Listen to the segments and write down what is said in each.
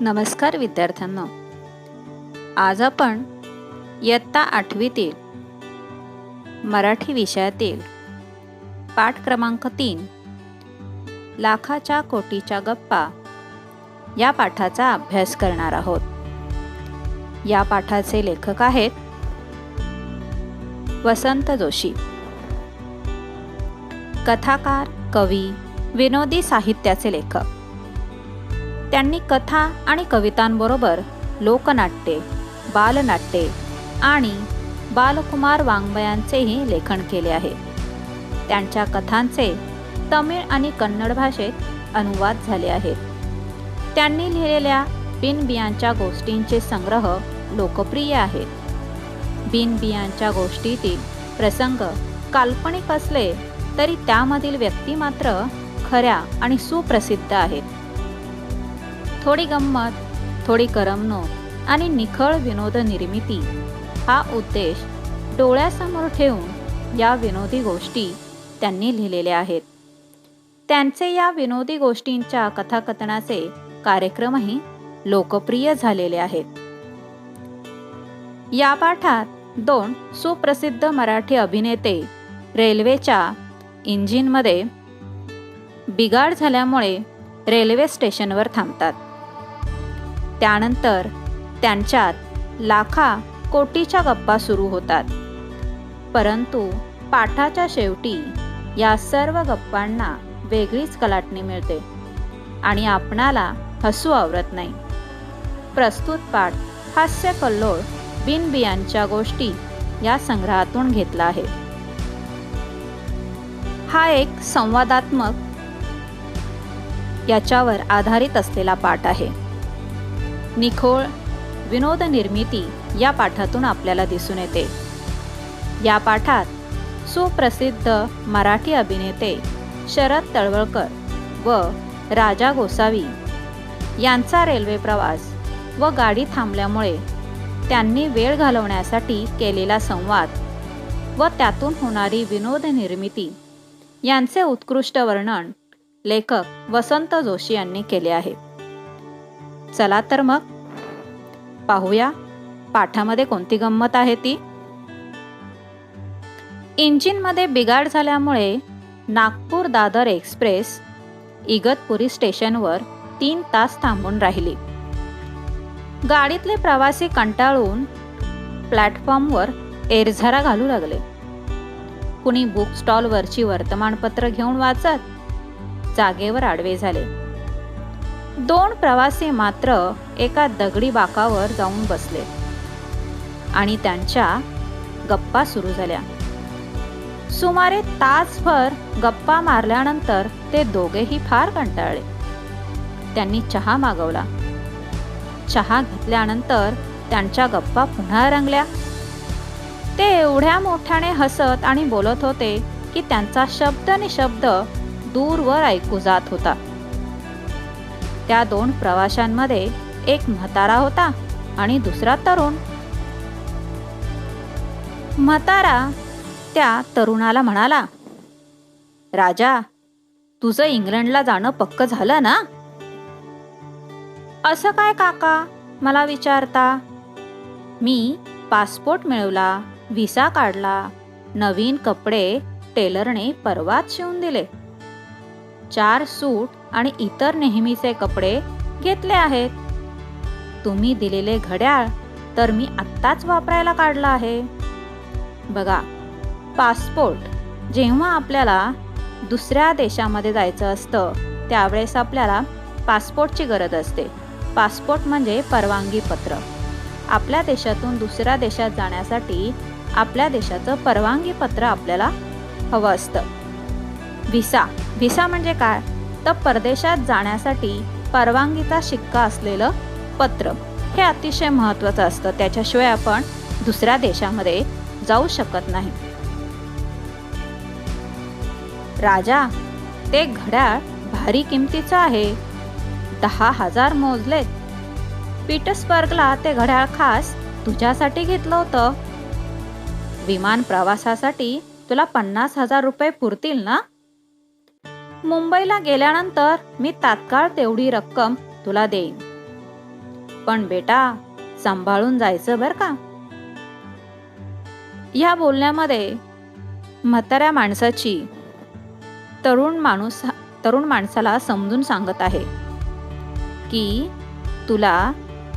नमस्कार विद्यार्थ्यांनो, आज आपण इयत्ता 8वीतील मराठी विषयातील पाठ क्रमांक 3 लाखाच्या कोटीच्या गप्पा या पाठाचा अभ्यास करणार आहोत. या पाठाचे लेखक आहेत वसंत जोशी. कथाकार, कवी, विनोदी साहित्याचे लेखक. त्यांनी कथा आणि कवितांबरोबर लोकनाट्ये, बालनाट्ये आणि बालकुमार वाङ्मयांचेही लेखन केले आहे. त्यांच्या कथांचे तमिळ आणि कन्नड भाषेत अनुवाद झाले आहेत. त्यांनी लिहिलेल्या बिनबियांच्या गोष्टींचे संग्रह लोकप्रिय आहेत. बिनबियांच्या गोष्टीतील प्रसंग काल्पनिक असले तरी त्यामधील व्यक्ती मात्र खऱ्या आणि सुप्रसिद्ध आहेत. थोडी गंमत, थोडी करमणूक आणि निखळ विनोद निर्मिती हा उद्देश डोळ्यासमोर ठेवून या विनोदी गोष्टी त्यांनी लिहिलेल्या आहेत. त्यांचे या विनोदी गोष्टींच्या कथाकथनाचे कार्यक्रमही लोकप्रिय झालेले आहेत. या पाठात 2 सुप्रसिद्ध मराठी अभिनेते रेल्वेच्या इंजिनमध्ये बिघाड झाल्यामुळे रेल्वे स्टेशनवर थांबतात. त्यानंतर त्यांच्यात लाखा कोटीच्या गप्पा सुरू होतात. परंतु पाठाच्या शेवटी या सर्व गप्पांना वेगळीच कलाटणी मिळते आणि आपणाला हसू आवरत नाही. प्रस्तुत पाठ हास्य कल्लोळ बिनबियांच्या गोष्टी या संग्रहातून घेतला आहे. हा एक संवादात्मक याच्यावर आधारित असलेला पाठ आहे. निखळ विनोद निर्मिती या पाठातून आपल्याला दिसून येते. या पाठात सुप्रसिद्ध मराठी अभिनेते शरद तळवळकर व राजा गोसावी यांचा रेल्वे प्रवास व गाडी थांबल्यामुळे त्यांनी वेळ घालवण्यासाठी केलेला संवाद व त्यातून होणारी विनोद निर्मिती यांचे उत्कृष्ट वर्णन लेखक वसंत जोशी यांनी केले आहे. चला तर मग पाहूया पाठामध्ये कोणती गंमत आहे ती. इंजिनमध्ये बिघाड झाल्यामुळे नागपूर दादर एक्सप्रेस इगतपुरी स्टेशनवर 3 तास थांबून राहिली. गाडीतले प्रवासी कंटाळून प्लॅटफॉर्मवर एरझारा घालू लागले. कुणी बुक स्टॉलवरची वर्तमानपत्र घेऊन वाचत जागेवर आडवे झाले. 2 प्रवासी मात्र एका दगडी बाकावर जाऊन बसले आणि त्यांच्या गप्पा सुरू झाल्या. सुमारे तासभर गप्पा मारल्यानंतर ते दोघेही फार कंटाळले. त्यांनी चहा मागवला. चहा घेतल्यानंतर त्यांच्या गप्पा पुन्हा रंगल्या. ते एवढ्या मोठ्याने हसत आणि बोलत होते की त्यांचा शब्द निशब्द दूरवर ऐकू जात होता. त्या 2 प्रवाशांमध्ये एक म्हातारा होता आणि दुसरा तरुण. म्हातारा त्या तरुणाला म्हणाला, "राजा, तुझं इंग्लंडला जाणं पक्क झालं ना?" "असं काय काका मला विचारता? मी पासपोर्ट मिळवला, व्हिसा काढला, नवीन कपडे टेलरने परवाच शिवून दिले. 4 सूट आणि इतर नेहमीचे कपडे घेतले आहेत. तुम्ही दिलेले घड्याळ तर मी आत्ताच वापरायला काढलं आहे. बघा, पासपोर्ट जेव्हा आपल्याला दुसऱ्या देशामध्ये जायचं असतं त्यावेळेस आपल्याला पासपोर्टची गरज असते. पासपोर्ट म्हणजे परवानगी पत्र. आपल्या देशातून दुसऱ्या देशात जाण्यासाठी आपल्या देशाचं परवानगी पत्र आपल्याला हवं असतं. व्हिसा म्हणजे काय? तर परदेशात जाण्यासाठी परवानगीचा शिक्का असलेलं पत्र. हे अतिशय महत्त्वाचं असतं. त्याच्याशिवाय आपण दुसऱ्या देशामध्ये जाऊ शकत नाही. राजा, ते घड्याळ भारी किमतीचं आहे. 10,000 मोजलेत. पीटर्सबर्गला ते घड्याळ खास तुझ्यासाठी घेतलं होतं. विमान प्रवासासाठी तुला 50,000 रुपये पुरतील ना? मुंबईला गेल्यानंतर मी तात्काळ तेवढी रक्कम तुला देईन. पण बेटा सांभाळून जायचं बरं का. या बोलण्यामध्ये म्हाताऱ्या माणसाची तरुण माणसाला समजून सांगत आहे की तुला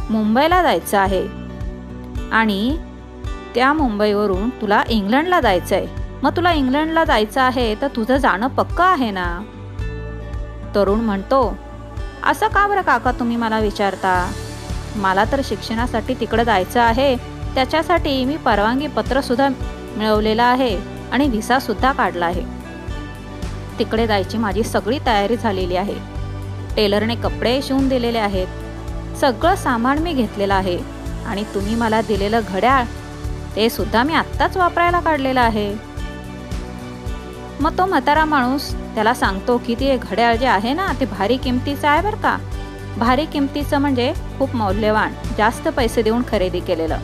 मुंबईला जायचं आहे आणि त्या मुंबईवरून तुला इंग्लंडला जायचं आहे. मग तुला इंग्लंडला जायचं आहे तर तुझं जाणं पक्क आहे ना. तरुण म्हणतो, असं का बरं काका तुम्ही मला विचारता. मला तर शिक्षणासाठी तिकडे जायचं आहे. त्याच्यासाठी मी परवानगी पत्र सुद्धा मिळवलेलं आहे आणि व्हिसा सुद्धा काढला आहे. तिकडे जायची माझी सगळी तयारी झालेली आहे. टेलरने कपडे शिवून दिलेले आहेत. सगळं सामान मी घेतलेलं आहे आणि तुम्ही मला दिलेलं घड्याळ ते सुद्धा मी आत्ताच वापरायला काढलेलं आहे. मग तो म्हातारा माणूस त्याला सांगतो की ते घड्याळ जे आहे ना ते भारी किमतीचं आहे बरं का. भारी किमतीचं म्हणजे खूप मौल्यवान, जास्त पैसे देऊन खरेदी केलेलं.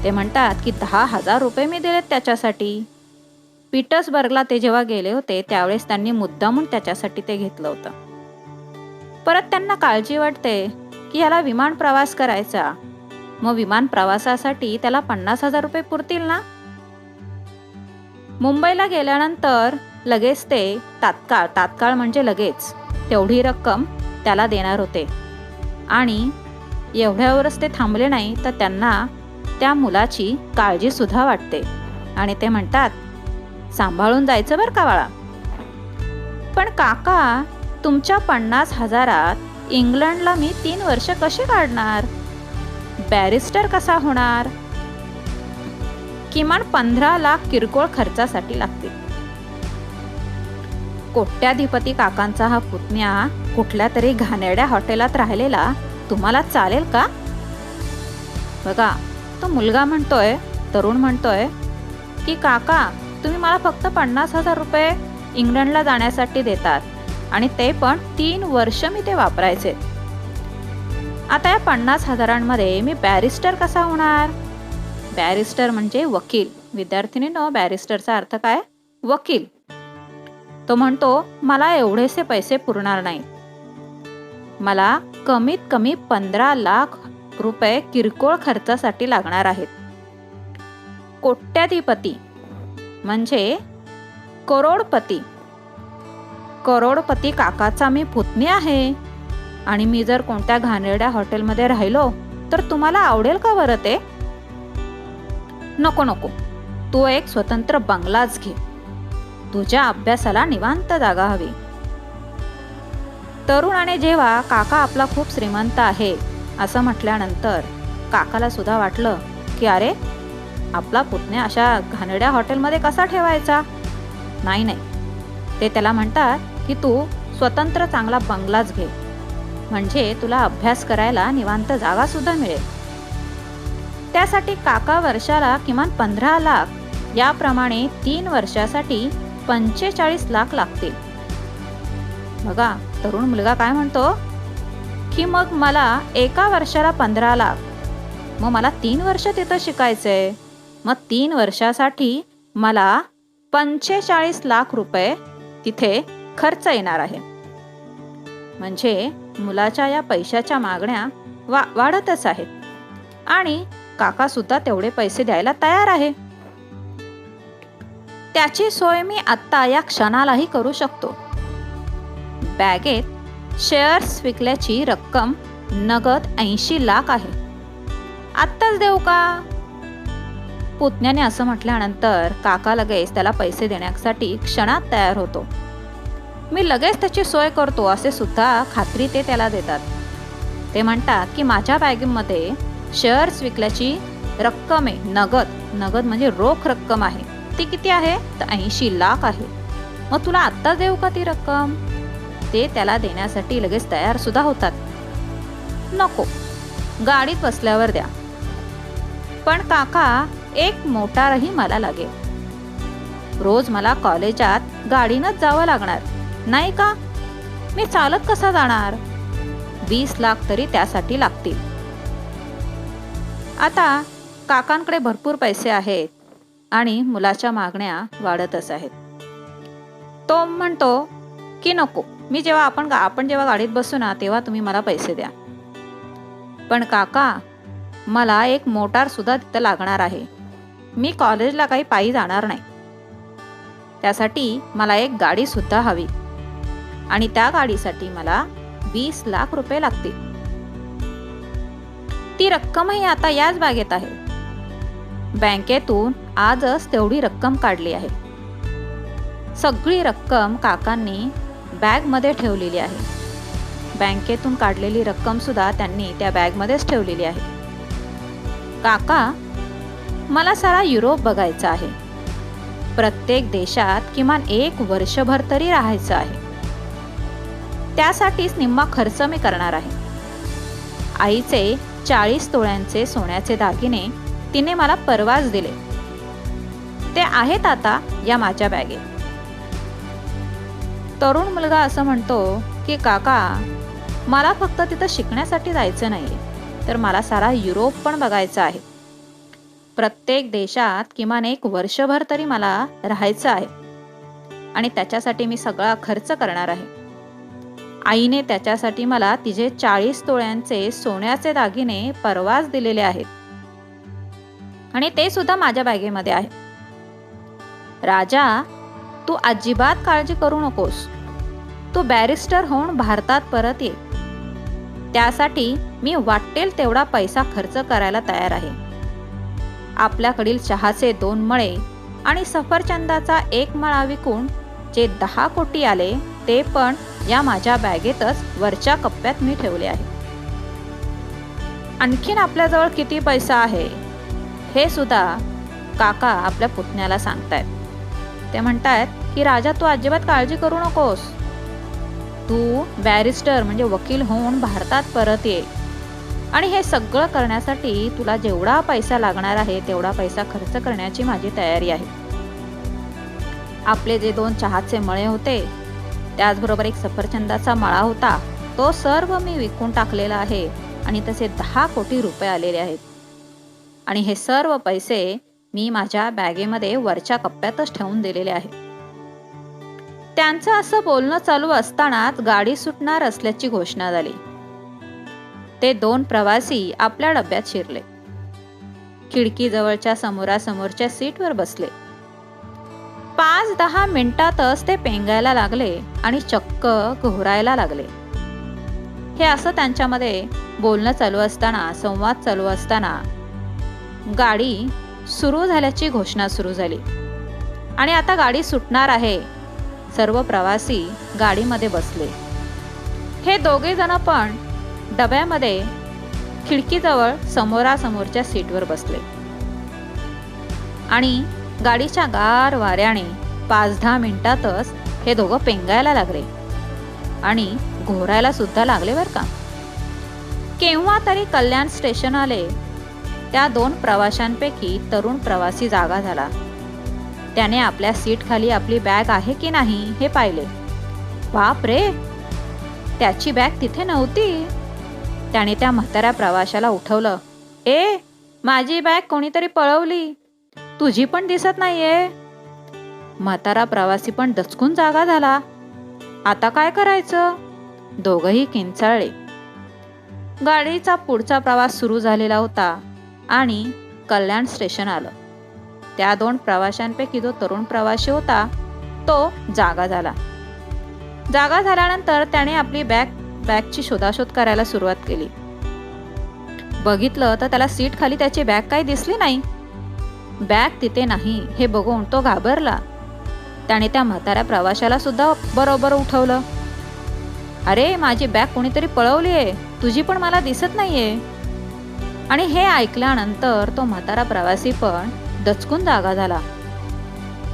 ते म्हणतात की 10,000 रुपये मी दिलेत त्याच्यासाठी. पीटर्सबर्गला ते जेव्हा गेले होते त्यावेळेस त्यांनी मुद्दामून त्याच्यासाठी ते घेतलं होतं. परत त्यांना काळजी वाटते की याला विमान प्रवास करायचा. मग विमान प्रवासासाठी त्याला 50,000 रुपये पुरतील ना. मुंबईला गेल्यानंतर लगेच ते तात्काळ म्हणजे लगेच तेवढी रक्कम त्याला देणार होते. आणि एवढ्यावरच ते थांबले नाही तर त्यांना त्या मुलाची काळजी सुद्धा वाटते आणि ते म्हणतात, सांभाळून जायचं बरं का बाळा. पण काका तुमच्या 50,000त इंग्लंडला मी 3 वर्ष कशी काढणार. बॅरिस्टर कसा होणार. किमान 15 लाख किरकोळ खर्चासाठी लागतील. कोट्याधिपती काकांचा हा पुतण्या कुठल्या तरी घाणेरड्या हॉटेलात राहिलेला तुम्हाला चालेल का. बघा तो मुलगा म्हणतोय, तरुण म्हणतोय की काका तुम्ही मला फक्त 50,000 रुपये इंग्लंडला जाण्यासाठी देतात आणि ते पण 3 वर्ष मी ते वापरायचे. आता या 50,000मध्ये मी बॅरिस्टर कसा होणार. बॅरिस्टर म्हणजे वकील. विद्यार्थिनींनो, बॅरिस्टरचा अर्थ काय. वकील. तो म्हणतो मला एवढेसे पैसे पुरणार नाही. मला कमीत कमी 15 लाख रुपये किरकोळ खर्चासाठी लागणार आहेत. कोट्याधिपती म्हणजे करोडपती. करोडपती काकाचा मी पुतणी आहे आणि मी जर कोणत्या घाणेरड्या हॉटेलमध्ये राहिलो तर तुम्हाला आवडेल का बरं ते. नको नको, तू एक स्वतंत्र बंगलाच घे. तुझ्या अभ्यासाला निवांत जागा हवी. तरुणाने जेव्हा काका आपला खूप श्रीमंत आहे असं म्हटल्यानंतर काकाला सुद्धा वाटलं की अरे आपला पुतण्या अशा घाणेरड्या हॉटेलमध्ये कसा ठेवायचा. नाही, ते त्याला म्हणतात की तू स्वतंत्र चांगला बंगलाच घे म्हणजे तुला अभ्यास करायला निवांत जागा सुद्धा मिळेल. त्यासाठी काका वर्षाला किमान 15 लाख, याप्रमाणे 3 वर्षासाठी 45 लाख लागतील. बघा तरुण मुलगा काय म्हणतो की मग मला एका वर्षाला 15 लाख, मग मला 3 वर्ष तिथं शिकायचंय. मग 3 वर्षासाठी मला 45 लाख रुपये तिथे खर्च येणार आहे. म्हणजे मुलाच्या या पैशाच्या मागण्या वाढतच आहेत आणि काका सुद्धा तेवढे पैसे द्यायला तयार आहे. त्याची सोय मी आत्ता या क्षणालाही करू शकतो. बॅगेत शेअर्स विकल्याची रक्कम नगद 80 लाख आहे. आत्ताच देऊ का. पुतण्याने असं म्हटल्यानंतर काका लगेच त्याला पैसे देण्यासाठी क्षणात तयार होतो. मी लगेच त्याची सोय करतो असे सुद्धा खात्री ते त्याला देतात. ते म्हणतात की माझ्या बॅगेमध्ये शेअर्स विकल्याची रक्कम आहे. नगद म्हणजे रोख रक्कम आहे. ती किती आहे तर 80 लाख आहे. मग तुला आत्ताच देऊ का ती रक्कम. ते त्याला देण्यासाठी लगेच तयार सुद्धा होतात. नको, गाडीत बसल्यावर द्या. पण काका एक मोटारही मला लागेल. रोज मला कॉलेजात गाडीनंच जावं लागणार नाही का. मी चालत कसा जाणार. 20 लाख तरी त्यासाठी लागतील. आता काकांकडे भरपूर पैसे आहेत आणि मुलाच्या मागण्या वाढतच आहेत. तो म्हणतो की नको, मी जेव्हा आपण जेव्हा गाडीत बसू ना तेव्हा तुम्ही मला पैसे द्या. पण काका, मला एक मोटार सुद्धा तिथं लागणार आहे. मी कॉलेजला काही पायी जाणार नाही. त्यासाठी मला एक गाडी सुद्धा हवी आणि त्या गाडीसाठी मला 20 लाख रुपये लागतील. ती रक्कमही आता याच बॅगेत आहे. बँकेतून आजच तेवढी रक्कम काढली आहे. सगळी रक्कम काकांनी बॅगमध्ये ठेवलेली आहे. बँकेतून काढलेली रक्कम सुद्धा त्यांनी त्या बॅगमध्येच ठेवलेली आहे. काका, मला सारा युरोप बघायचा आहे. प्रत्येक देशात किमान 1 वर्षभर तरी राहायचं आहे. त्यासाठीच निम्मा खर्च मी करणार आहे. आईचे 40 तोळ्यांचे सोन्याचे दागिने तिने मला परवाच दिले. ते आहेत आता या माझ्या बॅगेत. तरुण मुलगा असं म्हणतो की काका, मला फक्त तिथं शिकण्यासाठी जायचं नाहीये, तर मला सारा युरोप पण बघायचा आहे. प्रत्येक देशात किमान 1 वर्षभर तरी मला राहायचं आहे आणि त्याच्यासाठी मी सगळा खर्च करणार आहे. आईने त्याच्यासाठी मला तिचे 40 तोळ्यांचे सोन्याचे दागिने परवाच दिलेले आहेत आणि ते सुद्धा माझ्या बॅगेमध्ये आहे. राजा, तू अजिबात काळजी करू नकोस. तू बॅरिस्टर होऊन भारतात परत ये. त्यासाठी मी वाटेल तेवढा पैसा खर्च करायला तयार आहे. आपल्याकडील चहाचे 2 मळे आणि सफरचंदाचा 1 मळा विकून जे 10 कोटी आले ते पण या माझ्या बॅगेतच वरच्या कप्प्यात मी ठेवले आहे. आणखीन आपल्याजवळ किती पैसा आहे हे सुद्धा काका आपल्या पुतण्याला सांगतायत. ते म्हणतायत की राजा, तू अजिबात काळजी करू नकोस. तू बॅरिस्टर म्हणजे वकील होऊन भारतात परत ये आणि हे सगळं करण्यासाठी तुला जेवढा पैसा लागणार आहे तेवढा पैसा खर्च करण्याची माझी तयारी आहे. आपले जे 2 चहाचे मळे होते, त्याचबरोबर 1 सफरचंदाचा मळा होता, तो सर्व मी विकून टाकलेला आहे आणि तसे 10 कोटी रुपये आलेले आहेत आणि हे सर्व पैसे मी माझ्या बॅगेमध्ये वरच्या कप्प्यातच ठेवून दिलेले आहे. त्यांचं असं बोलणं चालू असतानाच गाडी सुटणार असल्याची घोषणा झाली. ते 2 प्रवासी आपल्या डब्यात शिरले. खिडकीजवळच्या समोरासमोरच्या सीटवर बसले. 5-10 मिनिटातच ते पेंगायला लागले आणि चक्क घोरायला लागले. हे असं त्यांच्यामध्ये बोलणं चालू असताना, संवाद चालू असताना गाडी सुरू झाल्याची घोषणा सुरू झाली आणि आता गाडी सुटणार आहे. सर्व प्रवासी गाडीमध्ये बसले. हे दोघे जण पण डब्यामध्ये खिडकीजवळ समोरासमोरच्या सीटवर बसले आणि गाडीच्या गार वाऱ्याने 5-10 मिनिटातच हे दोघं पेंगायला लागले आणि घोरायला सुद्धा लागले बरं का. केव्हा तरी कल्याण स्टेशन आले. त्या 2 प्रवाशांपैकी तरुण प्रवासी जागा झाला. त्याने आपल्या सीट खाली आपली बॅग आहे की नाही हे पाहिले. बाप रे, त्याची बॅग तिथे नव्हती. त्याने त्या म्हाताऱ्या प्रवाशाला उठवलं. ए, माझी बॅग कोणीतरी पळवली. तुझी पण दिसत नाहीये. म्हातारा प्रवासी पण दचकून जागा झाला. आता काय करायचं? दोघंही किंचाळले. गाडीचा पुढचा प्रवास सुरू झालेला होता आणि कल्याण स्टेशन आलं. त्या 2 प्रवाशांपैकी जो तरुण प्रवासी होता तो जागा झाला. जागा झाल्यानंतर त्याने आपली बॅगची शोधाशोध करायला सुरुवात केली. बघितलं तर त्याला सीट खाली त्याची बॅग काही दिसली नाही. बॅग तिथे नाही हे बघून तो घाबरला. त्याने त्या म्हाताऱ्या प्रवाशाला सुद्धा बरोबर उठवलं. अरे, माझी बॅग कोणीतरी पळवली आहे. तुझी पण मला दिसत नाहीये. आणि हे ऐकल्यानंतर तो म्हातारा प्रवासी पण दचकून जागा झाला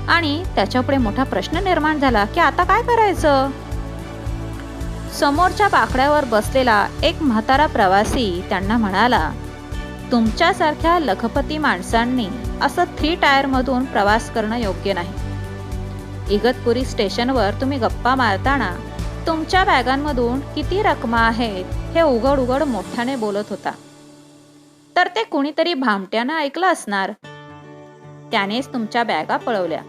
आणि त्याच्यापुढे मोठा प्रश्न निर्माण झाला की आता काय करायचं. समोरच्या बाकड्यावर बसलेला एक म्हातारा प्रवासी त्यांना म्हणाला, तुमच्यासारख्या लखपती माणसांनी असं 3 टायरमधून प्रवास करणं योग्य नाही. इगतपुरी स्टेशनवर तुम्ही गप्पा मारताना तुमच्या बॅगांमधून किती रकमा आहेत हे उघड उघड मोठ्याने बोलत होता. तर ते कुणीतरी भामट्यानं ऐकलं असणार. त्यानेच तुमच्या बॅगा पळवल्या.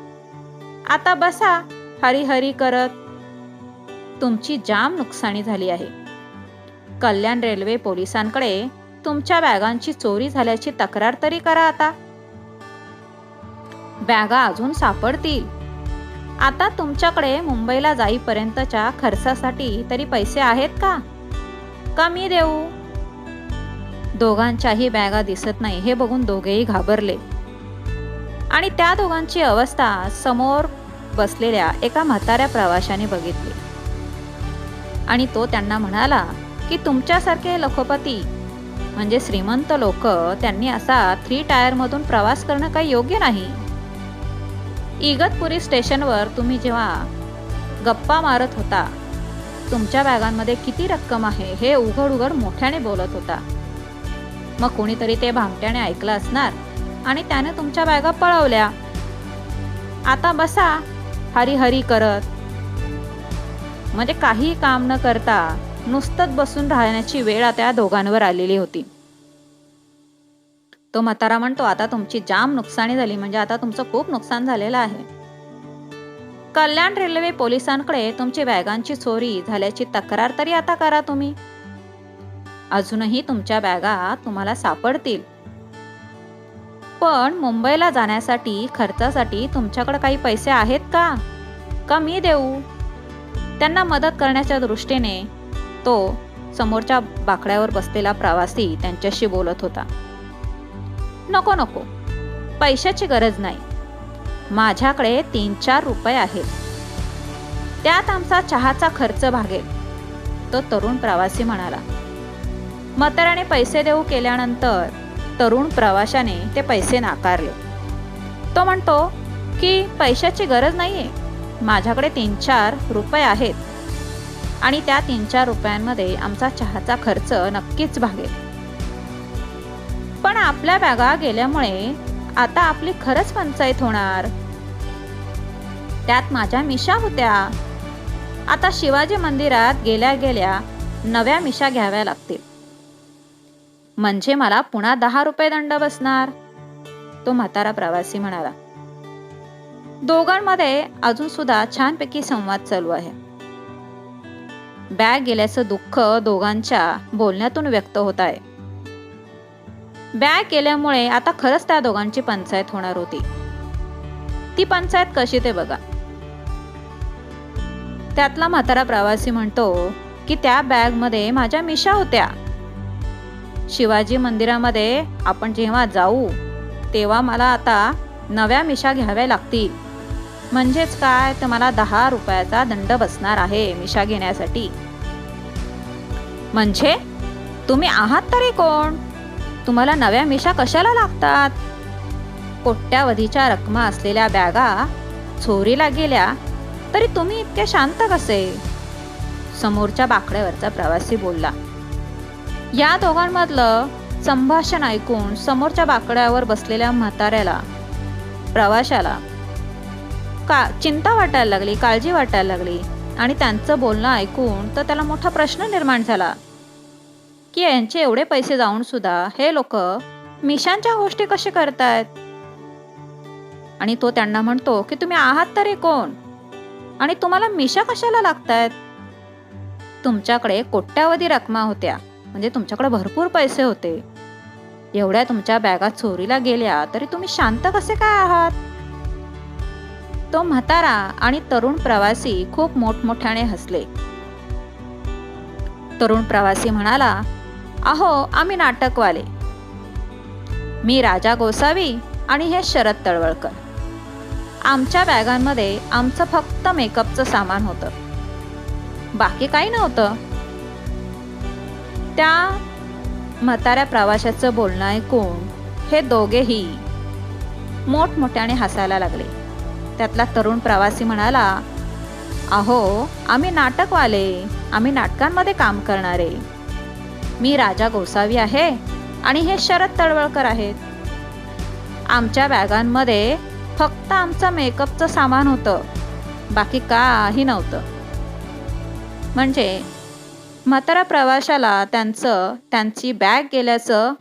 आता बसा हरी हरी करत. तुमची जाम नुकसानी झाली आहे. कल्याण रेल्वे पोलिसांकडे तुमच्या बॅगांची चोरी झाल्याची तक्रार तरी करा आता. बॅगा अजून सापडतील. आता तुमच्याकडे मुंबईला जाईपर्यंतच्या खर्चासाठी तरी पैसे आहेत का? का मी देऊ? दोघांच्याही बॅगा दिसत नाही हे बघून दोघेही घाबरले आणि त्या दोघांची अवस्था समोर बसलेल्या एका म्हाताऱ्या प्रवाशाने बघितली आणि तो त्यांना म्हणाला की तुमच्यासारखे लखोपती म्हणजे श्रीमंत लोक त्यांनी असा 3 टायरमधून प्रवास करणं काही योग्य नाही. इगतपुरी स्टेशनवर तुम्ही जेव्हा गप्पा मारत होता तुमच्या बॅगांमध्ये किती रक्कम आहे हे उघड उघड मोठ्याने बोलत होता. मग कोणीतरी ते भामट्याने ऐकलं असणार आणि त्याने तुमच्या बॅगा पळवल्या. आता बसा हरी हरी करत. म्हणजे काही काम न करता नुसतंच बसून राहण्याची वेळ त्या दोघांवर आलेली होती. तो म्हातारा म्हणतो, आता तुमची जाम नुकसानी झाली, म्हणजे आता तुमचं खूप नुकसान झालेलं आहे. कल्याण रेल्वे पोलिसांकडे तुमची बॅगांची चोरी झाल्याची तक्रार तरी आता करा तुम्ही. अजूनही तुमच्या बॅगा तुम्हाला सापडतील. पण मुंबईला जाण्यासाठी खर्चासाठी तुमच्याकडे काही पैसे आहेत का? का मी देऊ? त्यांना मदत करण्याच्या दृष्टीने तो समोरच्या बाकड्यावर बसलेला प्रवासी त्यांच्याशी बोलत होता. नको नको, पैशाची गरज नाही. माझ्याकडे 3-4 रुपये आहेत, त्यात आमचा चहाचा खर्च भागेल, तो तरुण प्रवासी म्हणाला. म्हाताऱ्याने पैसे देऊ केल्यानंतर तरुण प्रवाशाने ते पैसे नाकारले. तो म्हणतो की पैशाची गरज नाहीये, माझ्याकडे 3-4 रुपये आहेत आणि त्या 3-4 रुपयांमध्ये आमचा चहाचा खर्च नक्कीच भागेल. पण आपल्या बॅगा गेल्यामुळे आता आपली खरंच पंचायत होणार. त्यात माझ्या मिशा होत्या, आता शिवाजी मंदिरात गेल्या गेल्या नव्या मिशा घ्याव्या लागतील, म्हणजे मला पुन्हा 10 रुपये दंड बसणार, तो म्हातारा प्रवासी म्हणाला. दोघांमध्ये अजून सुद्धा छानपैकी संवाद चालू आहे. बॅग गेल्याचं दुःख दोघांच्या बोलण्यातून व्यक्त होत आहे. बॅग गेल्यामुळे आता खरंच त्या दोघांची पंचायत होणार होती. ती पंचायत कशी ते बघा. त्यातला म्हातारा प्रवासी म्हणतो की त्या बॅग मध्ये माझ्या मिशा होत्या. शिवाजी मंदिरामध्ये आपण जेव्हा जाऊ तेव्हा मला आता नव्या मिशा घ्याव्या लागतील, म्हणजेच काय तर मला 10 रुपयाचा दंड बसणार आहे मिशा घेण्यासाठी. म्हणजे तुम्ही आहात तरी कोण? तुम्हाला नव्या मिशा कशाला लागतात? कोट्यावधीच्या रकमा असलेल्या बॅगा चोरीला गेल्या तरी तुम्ही इतके शांत कसे? समोरच्या बाकड्यावरचा प्रवासी बोलला. या दोघांमधलं संभाषण ऐकून समोरच्या बाकड्यावर बसलेल्या म्हाताऱ्याला प्रवाशाला चिंता वाटायला लागली, काळजी वाटायला लागली आणि त्यांचं बोलणं ऐकून तर त्याला मोठा प्रश्न निर्माण झाला की यांचे एवढे पैसे जाऊन सुद्धा हे लोक मिशांच्या गोष्टी कसे करतायत. आणि तो त्यांना म्हणतो की तुम्ही आहात तरी कोण आणि तुम्हाला मिशा कशाला लागतायत? तुमच्याकडे कोट्यावधी रकमा होत्या, म्हणजे तुमच्याकडे भरपूर पैसे होते. एवढ्या तुमच्या बॅगा चोरीला गेल्या तरी तुम्ही शांत कसे काय आहात? तो म्हातारा आणि तरुण प्रवासी खूप मोठमोठ्याने हसले. तरुण प्रवासी म्हणाला, अहो आम्ही नाटकवाले, मी राजा गोसावी आणि हे शरद तळवळकर. आमच्या बॅगांमध्ये आमचं फक्त मेकअपचं सामान होतं, बाकी काही नव्हतं. त्या म्हाताऱ्या प्रवाशाचं बोलणं ऐकून हे दोघेही मोठमोठ्याने हसायला लागले. त्यातला तरुण प्रवासी म्हणाला, अहो आम्ही नाटकवाले, आम्ही नाटकांमध्ये काम करणारे. मी राजा गोसावी आहे आणि हे शरद तळवळकर आहेत. आमच्या बॅगांमध्ये फक्त आमचं मेकअपचं सामान होतं, बाकी काही नव्हतं. म्हणजे म्हातारा प्रवाशाला त्यांची बॅग गेल्याचं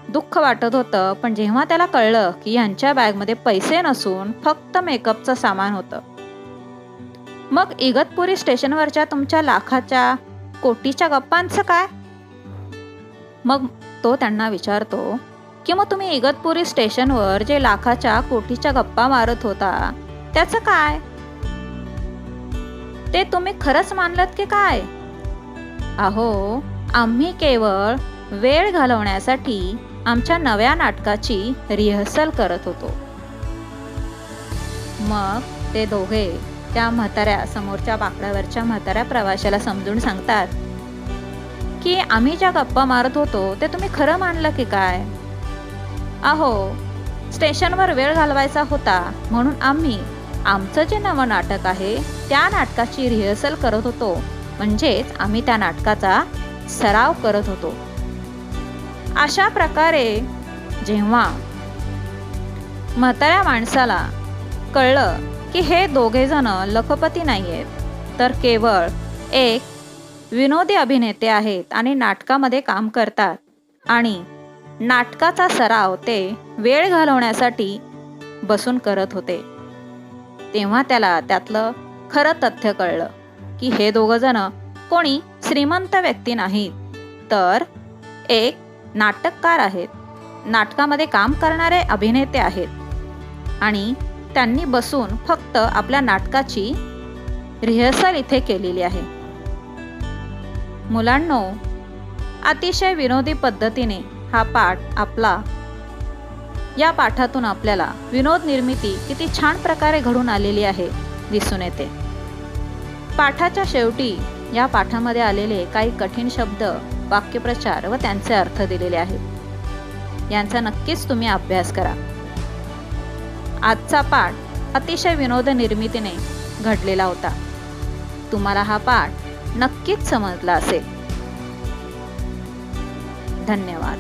दुःख वाटत होतं, पण जेव्हा त्याला कळलं की यांच्या बॅगमध्ये पैसे नसून फक्त मेकअपचं सामान होतं, मग इगतपुरी स्टेशनवरच्या तुमच्या लाखाच्या कोटीच्या गप्पांचं काय? मग तो त्यांना विचारतो की मग तुम्ही इगतपुरी स्टेशनवर जे लाखाच्या कोटीच्या गप्पा मारत होता त्याचं काय? ते तुम्ही खरंच मानलत की काय? अहो, आम्ही केवळ वेळ घालवण्यासाठी आमच्या नव्या नाटकाची रिहर्सल करत होतो. मग ते दोघे त्या म्हाताऱ्या समोरच्या बाकड्यावरच्या म्हाताऱ्या प्रवाशाला समजून सांगतात की आम्ही ज्या गप्पा मारत होतो ते तुम्ही खरं मानलं की काय? अहो, स्टेशनवर वेळ घालवायचा होता म्हणून आम्ही आमचं जे नवं नाटक आहे त्या नाटकाची रिहर्सल करत होतो, म्हणजेच आम्ही त्या नाटकाचा सराव करत होतो. अशा प्रकारे जेव्हा म्हाताऱ्या माणसाला कळलं की हे दोघे जण लखपती नाही आहेत तर केवळ एक विनोदी अभिनेते आहेत आणि नाटकामध्ये काम करतात आणि नाटकाचा सराव ते वेळ घालवण्यासाठी बसून करत होते, तेव्हा त्याला त्यातलं खरं तथ्य कळलं की हे दोघं जण कोणी श्रीमंत व्यक्ती नाहीत तर एक नाटककार आहेत, नाटकामध्ये काम करणारे अभिनेते आहेत आणि त्यांनी बसून फक्त आपल्या नाटकाची रिहर्सल इथे केलेली आहे. मुलांनो, अतिशय विनोदी पद्धतीने हा पाठ या पाठातून आपल्याला विनोद निर्मिती किती छान प्रकारे घडून आलेली आहे दिसून येते. पाठाच्या शेवटी या पाठामध्ये आलेले काही कठीण शब्द, वाक्यप्रचार व त्यांचे अर्थ दिलेले आहेत. यांचा नक्कीच तुम्ही अभ्यास करा. आजचा पाठ अतिशय विनोद निर्मितीने घडलेला होता. तुम्हाला हा पाठ नक्कीच समजला असेल. धन्यवाद.